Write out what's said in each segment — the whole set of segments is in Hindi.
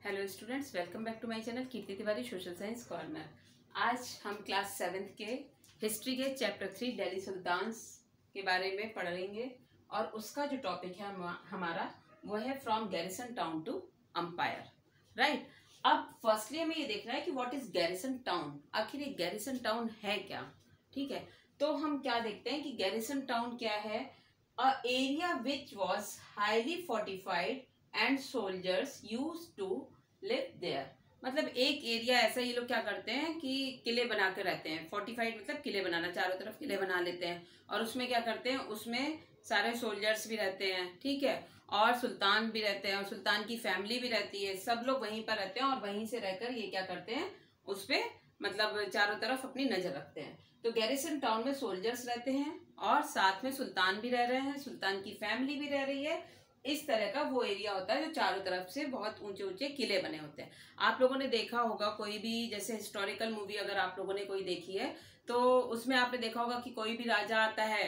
Hello students, welcome back to my channel Kirti Tiwari social science corner. आज हम क्लास 7th के हिस्ट्री के चैप्टर 3 दिल्ली सुल्तान्स के बारे में पढ़ेंगे और उसका जो टॉपिक है हमारा वो है from garrison town to empire. Right, अब फर्स्टली हमें ये देखना है कि व्हाट इज गैरिसन टाउन, आखिर ये गैरिसन टाउन है क्या। ठीक है, तो हम क्या देखते हैं कि गैरिसन टाउन क्या है। A area which was highly fortified and soldiers used to live there. मतलब एक एरिया ऐसा, ये लोग क्या करते हैं कि किले बना के रहते हैं। फोर्टिफाइड मतलब किले बनाना, चारों तरफ किले बना लेते हैं और उसमें क्या करते हैं, उसमें सारे सोल्जर्स भी रहते हैं। ठीक है, और सुल्तान भी रहते हैं और सुल्तान की फैमिली भी रहती है। सब लोग वहीं पर रहते हैं और वहीं से रहकर ये क्या करते हैं, उस पे मतलब चारों तरफ अपनी नजर रखते हैं। तो गैरिसन टाउन में सोल्जर्स रहते हैं और साथ में सुल्तान भी रह रहे हैं, सुल्तान की फैमिली भी रह रही है। इस तरह का वो एरिया होता है जो चारों तरफ से बहुत ऊंचे ऊंचे किले बने होते हैं। आप लोगों ने देखा होगा कोई भी जैसे हिस्टोरिकल मूवी अगर आप लोगों ने कोई देखी है तो उसमें आपने देखा होगा कि कोई भी राजा आता है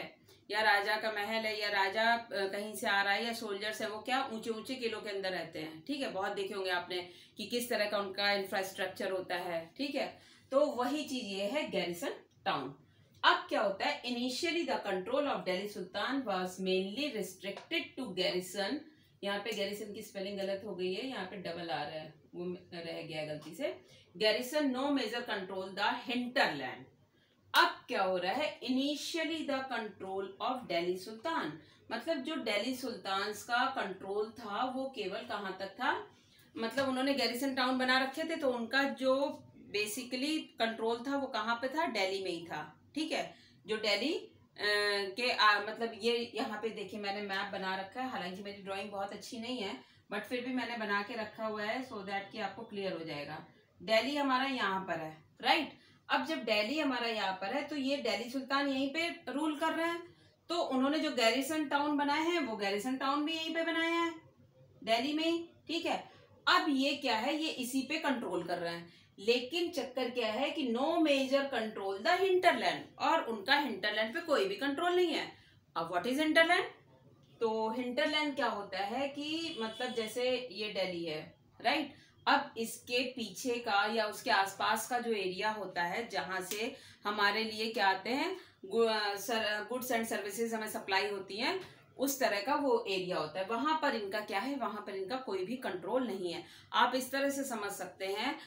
या राजा का महल है या राजा कहीं से आ रहा है या सोल्जर्स है, वो क्या ऊंचे ऊंचे किलों के अंदर रहते हैं। ठीक है, बहुत देखे होंगे आपने कि किस तरह का उनका इंफ्रास्ट्रक्चर होता है। ठीक है, तो वही चीज ये है गैरिसन टाउन। अब क्या होता है, initially the control of Delhi sultan was mainly restricted to garrison. यहाँ पे गैरिसन की स्पेलिंग गलत हो गई है, यहाँ पे डबल आ रहा है, वो रह गया गलती से। Garrison no major control the hinterland. अब क्या हो रहा है, initially the control of Delhi sultan, मतलब जो दिल्ली सुल्तान का कंट्रोल था वो केवल कहाँ तक था, मतलब उन्होंने गैरिसन टाउन बना रखे थे तो उनका जो बेसिकली कंट्रोल था वो कहाँ पे था, दिल्ली में ही था। ठीक है, जो दिल्ली मतलब ये यहाँ पे देखिए मैंने मैप बना रखा है, हालांकि मेरी ड्राइंग बहुत अच्छी नहीं है बट फिर भी मैंने बना के रखा हुआ है सो दैट कि आपको क्लियर हो जाएगा। दिल्ली हमारा यहाँ पर है। राइट, अब जब दिल्ली हमारा यहाँ पर है तो ये दिल्ली सुल्तान यहीं पे रूल कर रहे हैं, तो उन्होंने जो गैरिसन टाउन बनाए हैं वो गैरिसन टाउन भी यहीं पे बनाए हैं, दिल्ली में ही। ठीक है, अब ये क्या है, ये इसी पे कंट्रोल कर रहे हैं, लेकिन चक्कर क्या है कि no major control the hinterland, और उनका हिंटरलैंड पे कोई भी कंट्रोल नहीं है। अब व्हाट इज हिंटरलैंड, तो हिंटरलैंड क्या होता है कि मतलब जैसे ये दिल्ली है। राइट, अब इसके पीछे का या उसके आसपास का जो एरिया होता है जहां से हमारे लिए क्या आते हैं, गुड्स एंड सर्विसेज हमें सप्लाई होती हैं, उस तरह का वो एरिया होता है। वहां पर इनका क्या है, वहां पर इनका कोई भी कंट्रोल नहीं है। आप इस तरह से समझ सकते हैं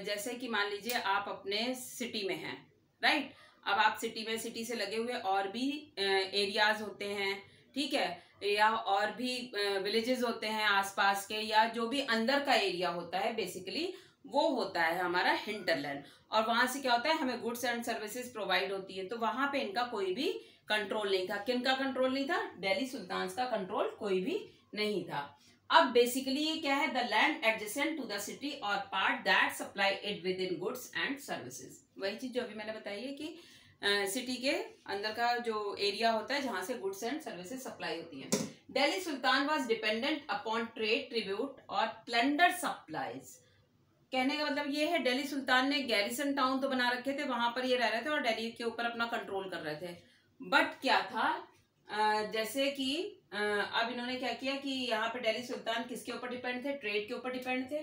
जैसे कि मान लीजिए आप अपने सिटी में हैं। राइट, अब आप सिटी में, सिटी से लगे हुए और भी एरियाज होते हैं। ठीक है, या और भी विलेजेस होते हैं आसपास के, या जो भी अंदर का एरिया होता है बेसिकली वो होता है हमारा हिंटरलैंड। और वहां से क्या होता है, हमें गुड्स एंड सर्विसेज प्रोवाइड होती है। तो वहां पे इनका कोई भी कंट्रोल नहीं था। किनका कंट्रोल नहीं था, दिल्ली सुल्तान का कंट्रोल कोई भी नहीं था। अब बेसिकली ये क्या है, the land adjacent to the city और part that supply it within goods and services. वही चीज जो अभी मैंने बताई है कि सिटी के अंदर का जो एरिया होता है जहां से गुड्स एंड सर्विसेज सप्लाई होती है। Delhi sultan was dependent upon trade, tribute और प्लंडर सप्लाईज। कहने का मतलब ये है, दिल्ली सुल्तान ने गैरिसन टाउन तो बना रखे थे, वहां पर ये रह रहे थे और दिल्ली के ऊपर अपना कंट्रोल कर रहे थे। बट क्या था, जैसे कि अब इन्होंने क्या किया कि यहाँ पे दिल्ली सुल्तान किसके ऊपर डिपेंड थे, ट्रेड के ऊपर डिपेंड थे।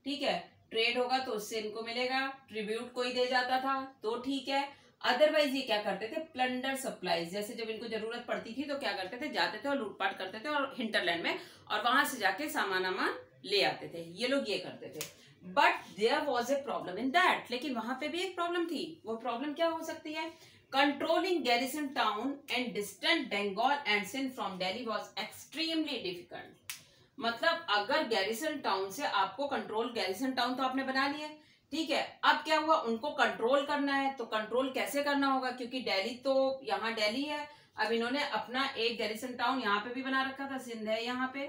ठीक है, ट्रेड होगा तो उससे इनको मिलेगा, ट्रिब्यूट कोई दे जाता था तो ठीक है। अदरवाइज ये क्या करते थे, प्लंडर सप्लाईज, जैसे जब इनको जरूरत पड़ती थी तो क्या करते थे, जाते थे और लूटपाट करते थे और हिंटरलैंड में, और वहां से जाके सामान वामान ले आते थे। ये लोग ये करते थे। But there was a problem in that, लेकिन वहां पे भी एक प्रॉब्लम थी। वो प्रॉब्लम क्या हो सकती है, controlling garrison town and distant Bengal and Sindh from Delhi was extremely difficult. मतलब अगर गैरिसन टाउन से आपको कंट्रोल, गैरिसन टाउन तो आपने बना लिया, ठीक है, अब क्या हुआ, उनको कंट्रोल करना है तो कंट्रोल कैसे करना होगा, क्योंकि दिल्ली तो यहाँ दिल्ली है। अब इन्होंने अपना एक गैरिसन टाउन यहाँ पे भी बना रखा था, सिंध है यहाँ पे।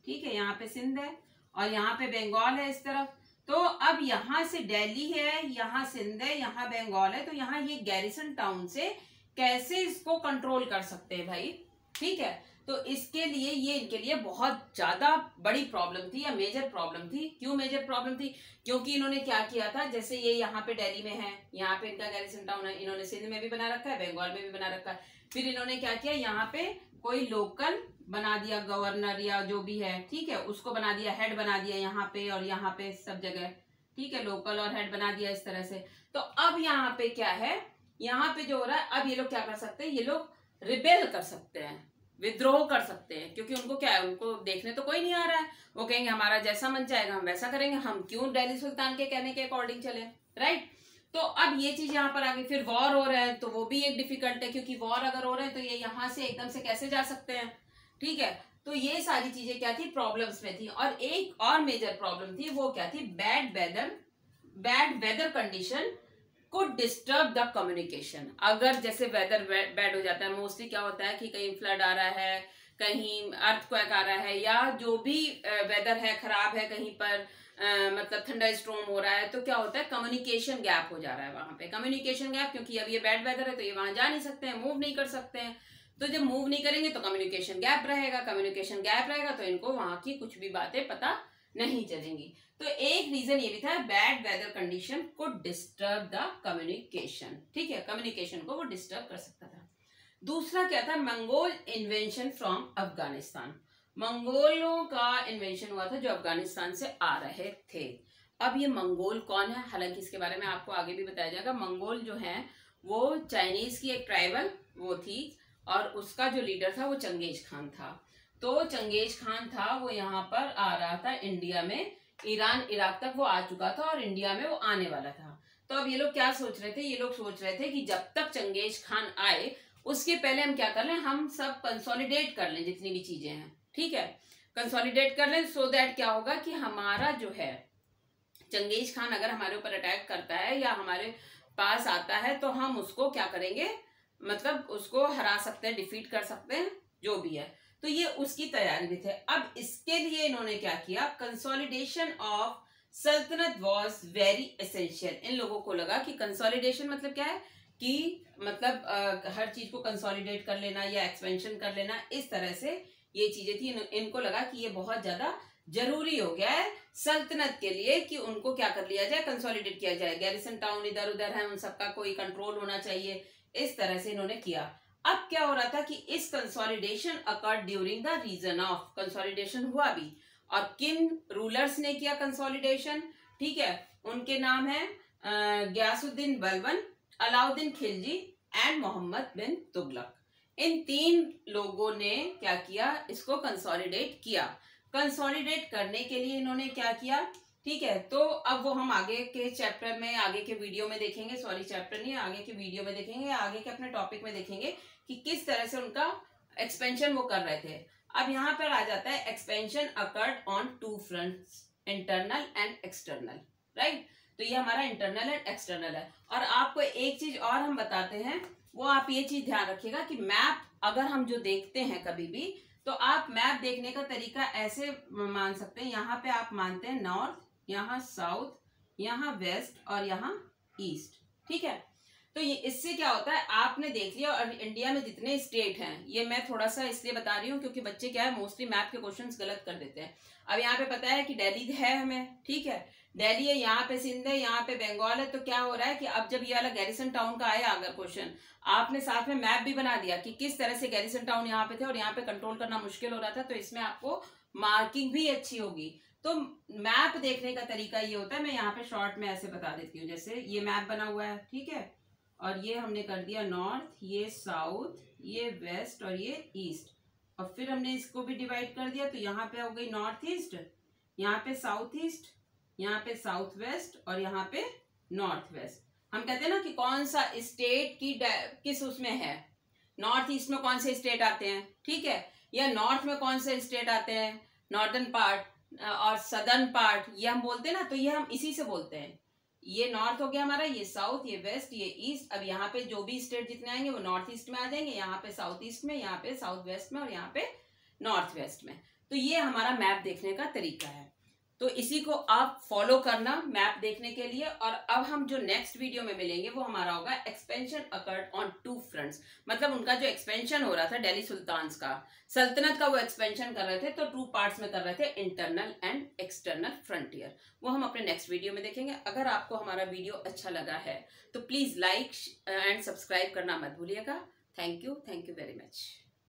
ठीक है, यहाँ पे सिंध है और यहाँ पे बंगाल है इस तरफ। तो अब यहाँ से दिल्ली है, यहाँ सिंध है, यहाँ बंगाल है, तो यहाँ ये गैरिसन टाउन से कैसे इसको कंट्रोल कर सकते हैं भाई। ठीक है, तो इसके लिए ये इनके लिए बहुत ज्यादा बड़ी प्रॉब्लम थी या मेजर प्रॉब्लम थी। क्यों मेजर प्रॉब्लम थी, क्योंकि इन्होंने क्या किया था, जैसे ये यहाँ पे दिल्ली में है, यहाँ पे इनका गैरिसन टाउन है, इन्होंने सिंध में भी बना रखा है, बंगाल में भी बना रखा है। फिर इन्होंने क्या किया, यहाँ पे कोई लोकल बना दिया गवर्नर या जो भी है, ठीक है, उसको बना दिया हेड बना दिया यहाँ पे और यहाँ पे सब जगह, ठीक है, लोकल और हेड बना दिया इस तरह से। तो अब यहाँ पे क्या है, यहाँ पे जो हो रहा है, अब ये लोग क्या कर सकते हैं, ये लोग रिबेल कर सकते हैं, विद्रोह कर सकते हैं, क्योंकि उनको क्या है, उनको देखने तो कोई नहीं आ रहा है। वो कहेंगे हमारा जैसा मन चाहेगा हम वैसा करेंगे, हम क्यों दिल्ली सुल्तान के कहने के अकॉर्डिंग चले, राइट। तो अब ये चीज यहाँ पर आ गई। फिर वॉर हो रहा है तो वो भी एक डिफिकल्ट है, क्योंकि वॉर अगर हो रहे हैं तो ये यहाँ से एकदम से कैसे जा सकते हैं, ठीक है। तो ये सारी चीजें क्या थी, प्रॉब्लम्स में थी। और एक और मेजर प्रॉब्लम थी, वो क्या थी, bad weather condition could disturb the communication। अगर जैसे वेदर बैड हो जाता है, मोस्टली क्या होता है कि कहीं फ्लड आ रहा है, कहीं अर्थक्वेक आ रहा है, या जो भी वेदर है खराब है कहीं पर, मतलब थंडर स्टॉर्म हो रहा है, तो क्या होता है, कम्युनिकेशन गैप हो जा रहा है वहां पे। कम्युनिकेशन गैप, क्योंकि अब ये बैड वेदर है तो ये वहां जा नहीं सकते हैं, मूव नहीं कर सकते हैं। तो जब मूव नहीं करेंगे तो कम्युनिकेशन गैप रहेगा, कम्युनिकेशन गैप रहेगा तो इनको वहां की कुछ भी बातें पता नहीं चलेंगी। तो एक रीजन ये भी था, बैड वेदर कंडीशन को डिस्टर्ब द कम्युनिकेशन, ठीक है, कम्युनिकेशन को वो डिस्टर्ब कर सकता था। दूसरा क्या था, मंगोल इन्वेंशन फ्रॉम अफगानिस्तान। मंगोलों का इन्वेंशन हुआ था जो अफगानिस्तान से आ रहे थे। अब ये मंगोल कौन है, हालांकि इसके बारे में आपको आगे भी बताया जाएगा। मंगोल जो है वो चाइनीज की एक ट्राइबल वो थी, और उसका जो लीडर था वो चंगेज खान था। तो चंगेज खान था वो यहाँ पर आ रहा था इंडिया में, ईरान इराक तक वो आ चुका था और इंडिया में वो आने वाला था। तो अब ये लोग क्या सोच रहे थे, ये लोग सोच रहे थे कि जब तक चंगेज खान आए उसके पहले हम क्या कर लें, हम सब कंसोलिडेट कर लें जितनी भी चीजें हैं, ठीक है, कंसोलिडेट कर लें। सो दैट क्या होगा कि हमारा जो है चंगेज खान अगर हमारे ऊपर अटैक करता है या हमारे पास आता है तो हम उसको क्या करेंगे, मतलब उसको हरा सकते हैं, डिफीट कर सकते हैं, जो भी है। तो ये उसकी तैयारी भी थे। अब इसके लिए इन्होंने क्या किया, कंसोलिडेशन ऑफ सल्तनत वाज वेरी एसेंशियल। इन लोगों को लगा कि कंसोलिडेशन मतलब क्या है कि मतलब हर चीज को कंसोलिडेट कर लेना या एक्सपेंशन कर लेना, इस तरह से ये चीजें थी। इनको लगा कि ये बहुत ज्यादा जरूरी हो गया है सल्तनत के लिए कि उनको क्या कर लिया जाए, कंसोलिडेट किया जाए। गैरिसन टाउन इधर उधर है, उन सबका कोई कंट्रोल होना चाहिए, इस तरह से इन्होंने किया। अब क्या हो रहा था कि इस consolidation occurred during the reign of, consolidation हुआ भी, और किन रूलर्स ने किया कंसोलिडेशन, ठीक है, उनके नाम है गयासुद्दीन बलबन, अलाउद्दीन खिलजी एंड मोहम्मद बिन तुगलक। इन तीन लोगों ने क्या किया, इसको कंसोलिडेट किया। कंसोलिडेट करने के लिए इन्होंने क्या किया, ठीक है। तो अब वो हम आगे के चैप्टर में, आगे के वीडियो में देखेंगे, सॉरी चैप्टर नहीं, आगे के वीडियो में देखेंगे, आगे के अपने टॉपिक में देखेंगे कि किस तरह से उनका एक्सपेंशन वो कर रहे थे। अब यहाँ पर आ जाता है expansion occurred on two fronts, internal and external, right. तो ये हमारा इंटरनल एंड एक्सटर्नल है। और आपको एक चीज और हम बताते हैं, वो आप ये चीज ध्यान रखिएगा कि मैप अगर हम जो देखते हैं कभी भी, तो आप मैप देखने का तरीका ऐसे मान सकते हैं, यहाँ पे आप मानते हैं नॉर्थ, यहाँ साउथ, यहाँ वेस्ट और यहाँ ईस्ट, ठीक है। तो ये इससे क्या होता है, आपने देख लिया। और इंडिया में जितने स्टेट हैं, ये मैं थोड़ा सा इसलिए बता रही हूँ क्योंकि बच्चे क्या है मोस्टली मैप के क्वेश्चंस गलत कर देते हैं। अब यहाँ पे पता है कि दिल्ली है हमें, ठीक है, दिल्ली है, यहाँ पे सिंध है, यहाँ पे बंगाल है। तो क्या हो रहा है कि अब जब ये वाला गैरिसन टाउन का आया अगर क्वेश्चन, आपने साथ में मैप भी बना दिया कि किस तरह से गैरिसन टाउन यहाँ पे थे और यहाँ पे कंट्रोल करना मुश्किल हो रहा था, तो इसमें आपको मार्किंग भी अच्छी होगी। तो मैप देखने का तरीका ये होता है, मैं यहाँ पे शॉर्ट में ऐसे बता देती हूँ। जैसे ये मैप बना हुआ है, ठीक है, और ये हमने कर दिया नॉर्थ, ये साउथ, ये वेस्ट और ये ईस्ट, और फिर हमने इसको भी डिवाइड कर दिया। तो यहाँ पे हो गई नॉर्थ ईस्ट, यहाँ पे साउथ ईस्ट, यहाँ पे साउथ वेस्ट और यहाँ पे नॉर्थ वेस्ट। हम कहते हैं ना कि कौन सा स्टेट की किस उसमें है, नॉर्थ ईस्ट में कौन से स्टेट आते हैं, ठीक है, या नॉर्थ में कौन से स्टेट आते हैं, नॉर्दर्न पार्ट और सदर्न पार्ट, ये हम बोलते हैं ना। तो ये हम इसी से बोलते हैं, ये नॉर्थ हो गया हमारा, ये साउथ, ये वेस्ट, ये ईस्ट। अब यहाँ पे जो भी स्टेट जितने आएंगे वो नॉर्थ ईस्ट में आ जाएंगे, यहाँ पे साउथ ईस्ट में, यहाँ पे साउथ वेस्ट में और यहाँ पे नॉर्थ वेस्ट में। तो ये हमारा मैप देखने का तरीका है। तो इसी को आप फॉलो करना मैप देखने के लिए। और अब हम जो नेक्स्ट वीडियो में मिलेंगे वो हमारा होगा expansion occurred on two fronts. मतलब उनका जो एक्सपेंशन हो रहा था दिल्ली सुल्तान्स का, सल्तनत का वो एक्सपेंशन कर रहे थे, तो टू पार्ट्स में कर रहे थे, इंटरनल एंड एक्सटर्नल फ्रंटियर। वो हम अपने नेक्स्ट वीडियो में देखेंगे। अगर आपको हमारा वीडियो अच्छा लगा है तो प्लीज लाइक एंड सब्सक्राइब करना मत भूलिएगा। Thank you very much.